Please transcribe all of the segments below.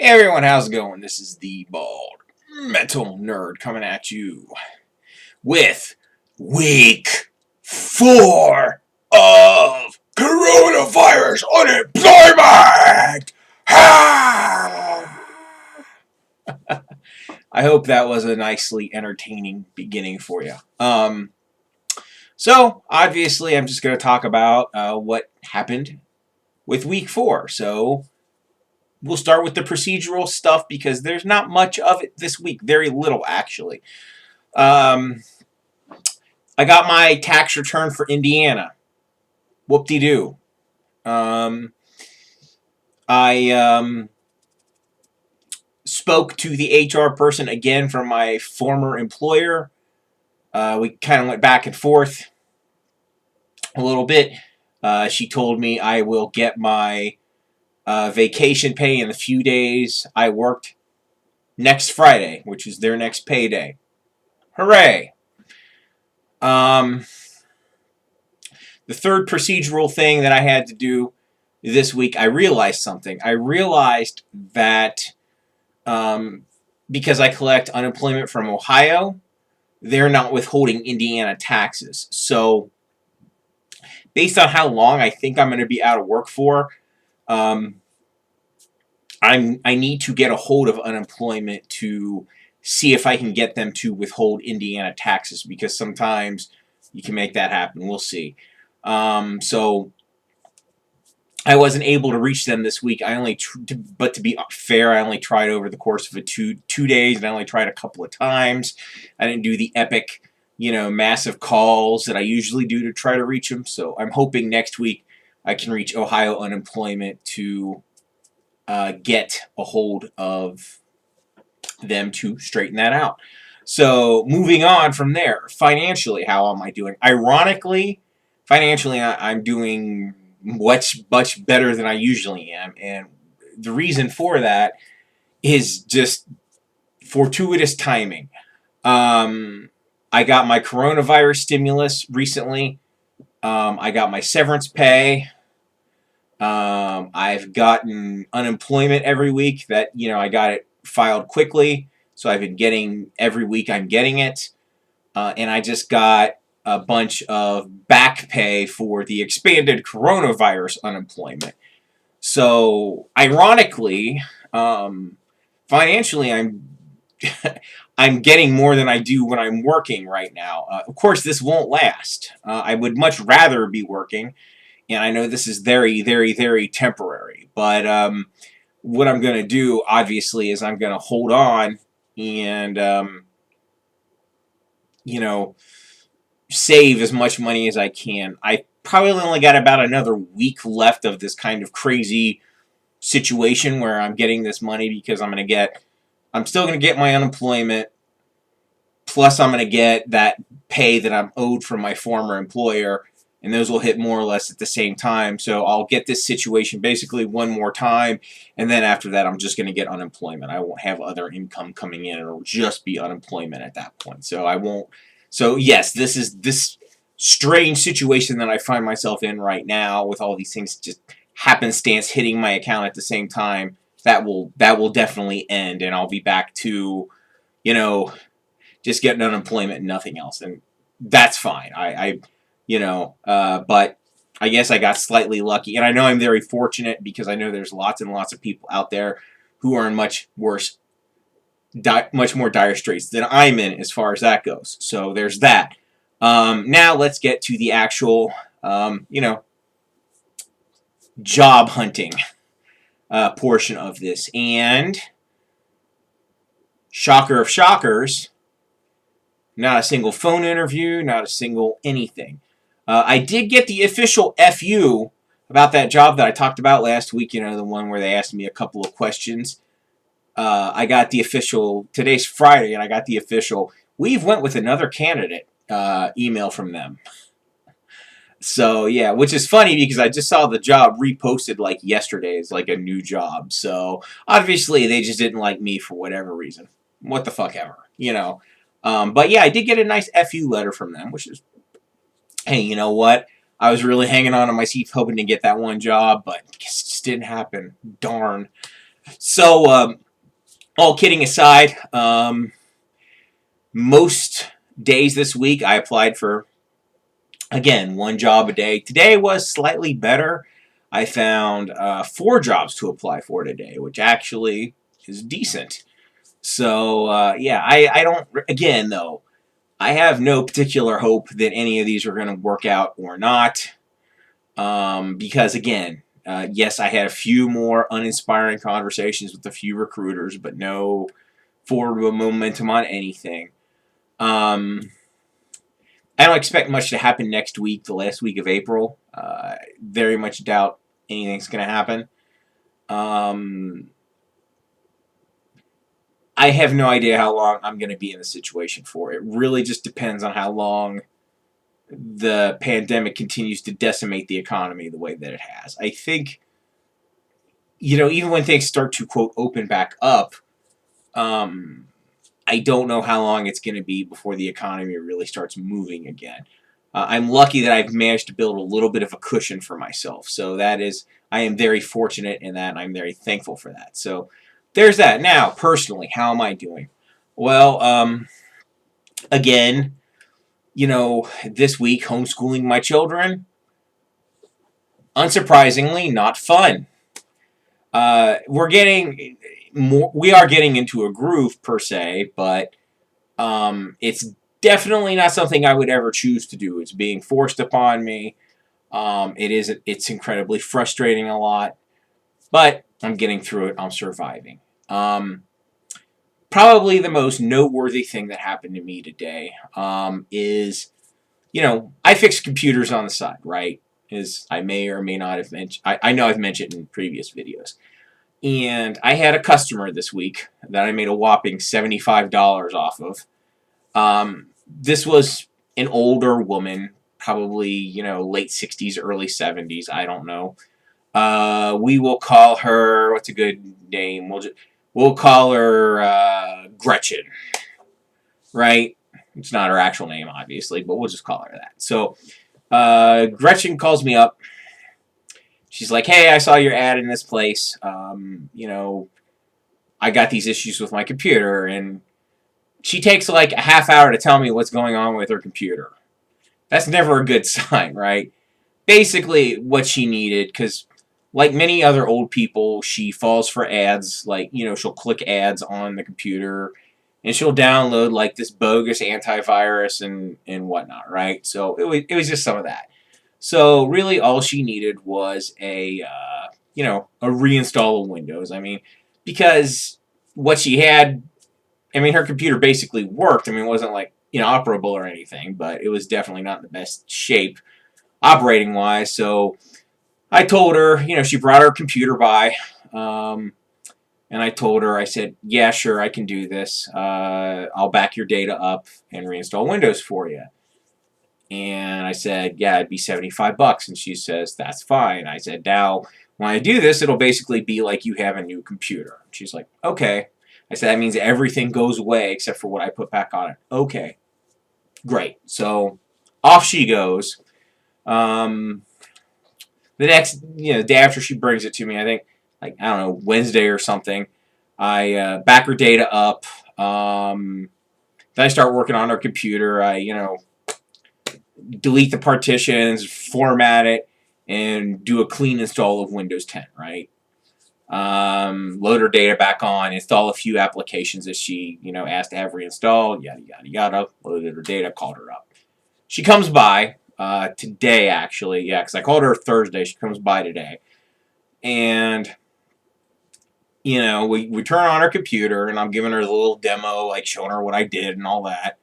Hey everyone, how's it going? This is the Bald Metal Nerd coming at you with week 4 of coronavirus unemployment! Ha! I hope that was a nicely entertaining beginning for you. So, obviously, I'm just going to talk about what happened with week 4. So, we'll start with the procedural stuff because there's not much of it this week. Very little, actually. I got my tax return for Indiana. Whoop-de-doo. I spoke to the HR person again from my former employer. We kind of went back and forth a little bit. She told me I will get my vacation pay in the few days I worked next Friday, which is their next payday. Hooray! The third procedural thing that I had to do this week, I realized something. I realized that because I collect unemployment from Ohio, they're not withholding Indiana taxes. So, based on how long I think I'm going to be out of work for, I need to get a hold of unemployment to see if I can get them to withhold Indiana taxes, because sometimes you can make that happen. We'll see. So I wasn't able to reach them this week. But to be fair, I only tried over the course of two days, and I only tried a couple of times. I didn't do the epic, massive calls that I usually do to try to reach them. So I'm hoping next week I can reach Ohio unemployment to get a hold of them to straighten that out. So moving on from there, financially, how am I doing? Ironically, financially, I'm doing much better than I usually am, and the reason for that is just fortuitous timing. I got my coronavirus stimulus recently. I got my severance pay. I've gotten unemployment every week that, I got it filed quickly. So I've been getting, every week I'm getting it. And I just got a bunch of back pay for the expanded coronavirus unemployment. So, ironically, financially, I'm getting more than I do when I'm working right now. Of course, this won't last. I would much rather be working. And I know this is very, very, very temporary. But what I'm going to do, obviously, is I'm going to hold on and, save as much money as I can. I probably only got about another week left of this kind of crazy situation where I'm getting this money because I'm still going to get my unemployment, plus I'm going to get that pay that I'm owed from my former employer, and those will hit more or less at the same time. So I'll get this situation basically one more time, and then after that I'm just going to get unemployment. I won't have other income coming in. It'll just be unemployment at that point. So I won't. So yes, this is this strange situation that I find myself in right now with all these things just happenstance hitting my account at the same time. That will definitely end, and I'll be back to, just getting unemployment and nothing else, and that's fine. But I guess I got slightly lucky, and I know I'm very fortunate because I know there's lots and lots of people out there who are in much worse, much more dire straits than I'm in as far as that goes. So there's that. Now let's get to the actual, job hunting portion of this, and shocker of shockers. Not a single phone interview, not a single anything. I did get the official FU about that job that I talked about last week, the one where they asked me a couple of questions. I got the official, today's Friday, and I got the official, we've went with another candidate email from them. So, yeah, which is funny because I just saw the job reposted like yesterday as like a new job. So, obviously, they just didn't like me for whatever reason. What the fuck ever, But yeah, I did get a nice FU letter from them, which is, hey, you know what? I was really hanging on to my seat hoping to get that one job, but it just didn't happen. Darn. So, all kidding aside, most days this week I applied for, again, one job a day. Today was slightly better. I found 4 jobs to apply for today, which actually is decent. So, yeah, I don't, again, though, I have no particular hope that any of these are going to work out or not. Because, again, yes, I had a few more uninspiring conversations with a few recruiters, but no forward momentum on anything. Um, I don't expect much to happen next week, the last week of April. Very much doubt anything's going to happen. Um, I have no idea how long I'm going to be in the situation for. It really just depends on how long the pandemic continues to decimate the economy the way that it has. I think, even when things start to, quote, open back up, um, I don't know how long it's going to be before the economy really starts moving again. I'm lucky that I've managed to build a little bit of a cushion for myself. So I am very fortunate in that, and I'm very thankful for that. So there's that. Now, personally, how am I doing? Well, again, this week, homeschooling my children, unsurprisingly, not fun. We are getting into a groove per se, but it's definitely not something I would ever choose to do. It's being forced upon me. It's incredibly frustrating a lot, but I'm getting through it. I'm surviving. Probably the most noteworthy thing that happened to me today is, I fix computers on the side, right? As I may or may not have mentioned. I know I've mentioned in previous videos. And I had a customer this week that I made a whopping $75 off of. This was an older woman, probably, late 60s, early 70s. I don't know. We will call her, what's a good name? We'll call her Gretchen, right? It's not her actual name, obviously, but we'll just call her that. So Gretchen calls me up. She's like, hey, I saw your ad in this place. I got these issues with my computer, and she takes like a half hour to tell me what's going on with her computer. That's never a good sign, right? Basically, what she needed, because like many other old people, she falls for ads. Like, she'll click ads on the computer, and she'll download like this bogus antivirus and whatnot, right? So it was just some of that. So really, all she needed was a reinstall of Windows. I mean, because what she had, I mean, her computer basically worked. I mean, it wasn't like inoperable or anything, but it was definitely not in the best shape operating wise. So I told her, she brought her computer by, and I told her, I said, yeah, sure, I can do this. I'll back your data up and reinstall Windows for you. And I said, yeah, it'd be $75. And she says, that's fine. I said, now, when I do this, it'll basically be like you have a new computer. She's like, okay. I said, that means everything goes away except for what I put back on it. Okay, great. So off she goes. The next, day after she brings it to me, I think, like, I don't know, Wednesday or something, I back her data up. Then I start working on her computer. I, delete the partitions, format it, and do a clean install of Windows 10, right? Load her data back on, install a few applications that she, asked to have reinstalled, yada, yada, yada, loaded her data, called her up. She comes by today, actually, yeah, because I called her Thursday. She comes by today. And, we turn on her computer, and I'm giving her the little demo, like showing her what I did and all that.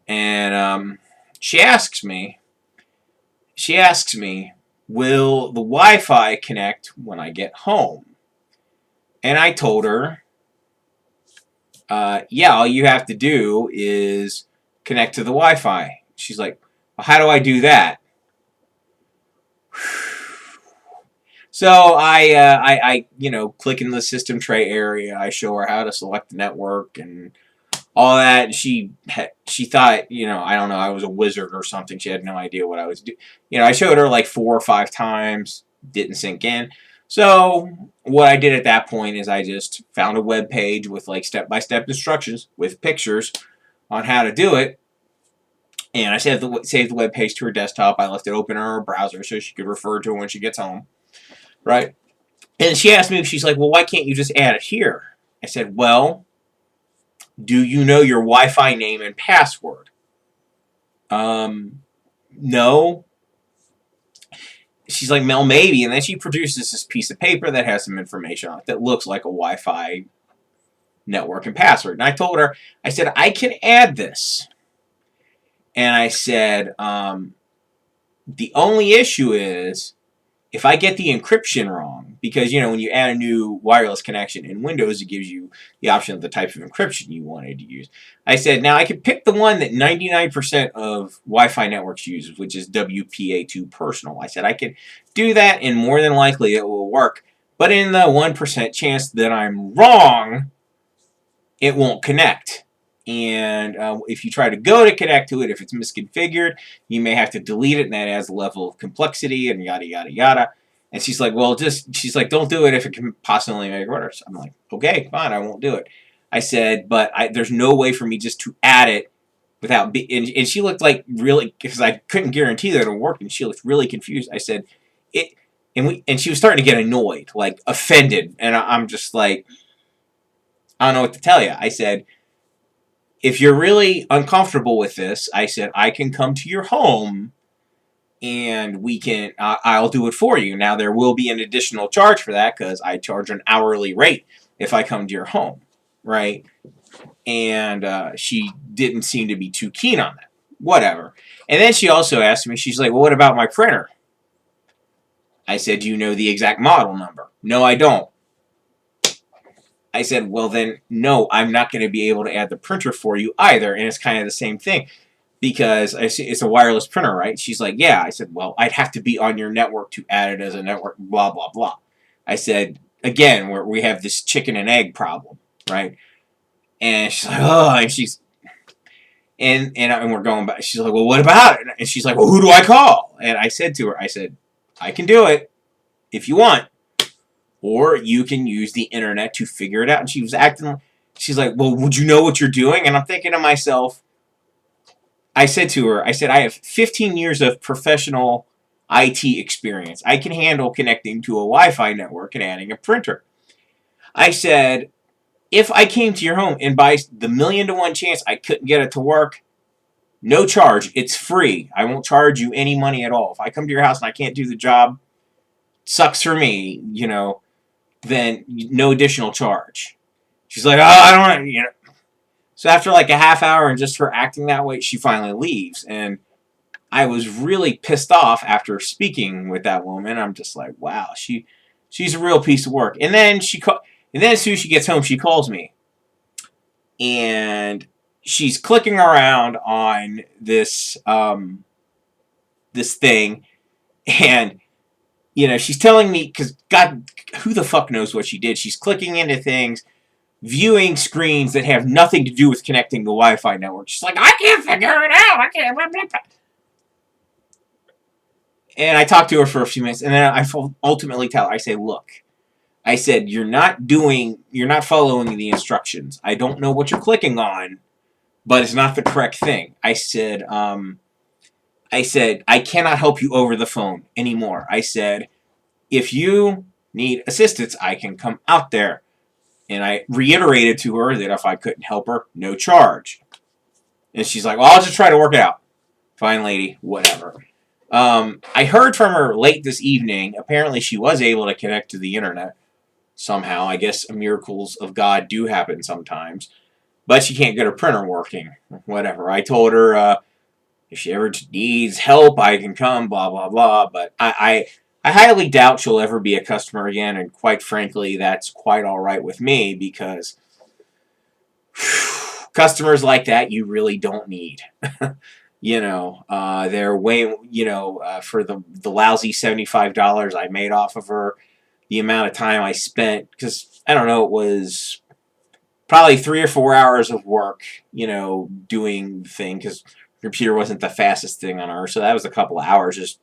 And she asks me, will the Wi-Fi connect when I get home? And I told her, yeah, all you have to do is connect to the Wi-Fi. She's like, well, how do I do that? So I click in the system tray area. I show her how to select the network and all that. And she thought, I don't know, I was a wizard or something. She had no idea what I was doing. I showed her like 4 or 5 times, didn't sink in. So what I did at that point is I just found a web page with like step-by-step instructions with pictures on how to do it. And I saved the web page to her desktop. I left it open in her browser so she could refer to it when she gets home. Right? And she asked me, she's like, well, why can't you just add it here? I said, well, do you know your Wi-Fi name and password? No. She's like, Mel, maybe. And then she produces this piece of paper that has some information on it that looks like a Wi-Fi network and password. And I told her, I said, I can add this. And I said, the only issue is if I get the encryption wrong, because, you know, when you add a new wireless connection in Windows, it gives you the option of the type of encryption you wanted to use. I said, now I could pick the one that 99% of Wi-Fi networks use, which is WPA2 Personal. I said, I could do that, and more than likely it will work. But in the 1% chance that I'm wrong, it won't connect. And if you try to go to connect to it, if it's misconfigured, you may have to delete it, and that adds a level of complexity, and yada, yada, yada. And she's like, well, she's like, don't do it if it can possibly make it worse. I'm like, okay, fine, I won't do it. I said, but there's no way for me just to add it without, and she looked like really, because I couldn't guarantee that it would work, and she looked really confused. I said, and she was starting to get annoyed, like offended, and I'm just like, I don't know what to tell you. I said, if you're really uncomfortable with this, I said, I can come to your home and I'll do it for you. Now, there will be an additional charge for that because I charge an hourly rate if I come to your home, right? And she didn't seem to be too keen on that. Whatever. And then she also asked me, she's like, well, what about my printer? I said, do you know the exact model number? No, I don't. I said, well, then, no, I'm not going to be able to add the printer for you either. And it's kind of the same thing because it's a wireless printer, right? She's like, yeah. I said, well, I'd have to be on your network to add it as a network, blah, blah, blah. I said, again, we have this chicken and egg problem, right? And she's like, oh, and we're going back. She's like, well, what about it? And she's like, well, who do I call? And I said to her, I said, I can do it if you want. Or you can use the internet to figure it out. And she was acting, she's like, well, would you know what you're doing? And I'm thinking to myself, I said to her, I said, I have 15 years of professional IT experience. I can handle connecting to a Wi-Fi network and adding a printer. I said, if I came to your home and by the 1,000,000 to 1 chance I couldn't get it to work, no charge. It's free. I won't charge you any money at all. If I come to your house and I can't do the job, sucks for me, you know. Then no additional charge. She's like, oh, I don't want to, you know. So after like a half hour and just her acting that way, she finally leaves. And I was really pissed off after speaking with that woman. I'm just like, wow, she's a real piece of work. And then and then as soon as she gets home, she calls me. And she's clicking around on this this thing, and you know, she's telling me, because God, who the fuck knows what she did. She's clicking into things, viewing screens that have nothing to do with connecting the Wi-Fi network. She's like, I can't figure it out. I can't. Blah, blah, blah. And I talked to her for a few minutes, and then I ultimately tell her, I say, look, I said, you're not following the instructions. I don't know what you're clicking on, but it's not the correct thing. I said, I cannot help you over the phone anymore. I said, if you need assistance, I can come out there. And I reiterated to her that if I couldn't help her, no charge. And she's like, well, I'll just try to work it out. Fine, lady, whatever. I heard from her late this evening. Apparently, she was able to connect to the internet somehow. I guess miracles of God do happen sometimes. But she can't get her printer working. Whatever. I told her if she ever needs help, I can come, blah, blah, blah. But I highly doubt she'll ever be a customer again, and quite frankly, that's quite all right with me because customers like that you really don't need. You know, they're way, you know, for the lousy $75 I made off of her, the amount of time I spent, because, I don't know, it was probably 3 or 4 hours of work, you know, doing the thing, because computer wasn't the fastest thing on earth, so that was a couple of hours just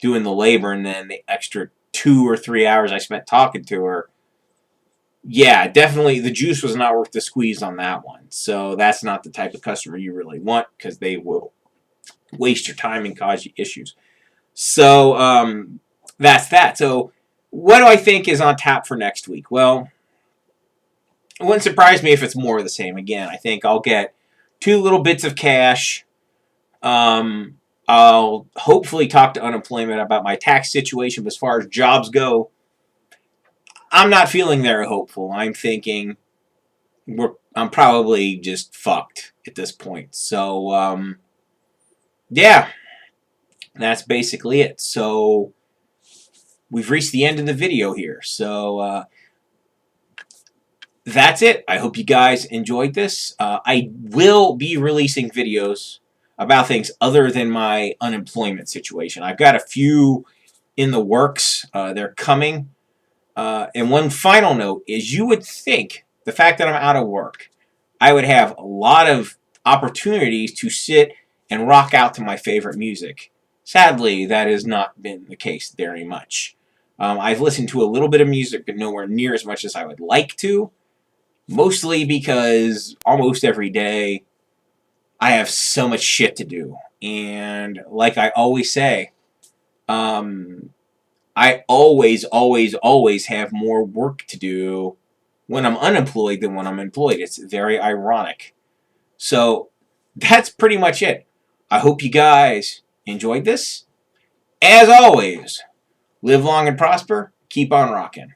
doing the labor, and then the extra 2 or 3 hours I spent talking to her, yeah, definitely the juice was not worth the squeeze on that one. So that's not the type of customer you really want, because they will waste your time and cause you issues. So that's that. So what do I think is on tap for next week? Well, it wouldn't surprise me if it's more of the same. Again, I think I'll get 2 little bits of cash. I'll hopefully talk to unemployment about my tax situation. But as far as jobs go, I'm not feeling very hopeful. I'm thinking I'm probably just fucked at this point. So yeah, that's basically it. So we've reached the end of the video here. So that's it. I hope you guys enjoyed this. I will be releasing videos about things other than my unemployment situation. I've got a few in the works. They're coming. And one final note is, you would think the fact that I'm out of work, I would have a lot of opportunities to sit and rock out to my favorite music. Sadly, that has not been the case very much. I've listened to a little bit of music, but nowhere near as much as I would like to. Mostly because almost every day I have so much shit to do. And like I always say, I always have more work to do when I'm unemployed than when I'm employed. It's very ironic. So that's pretty much it. I hope you guys enjoyed this. As always, live long and prosper. Keep on rocking.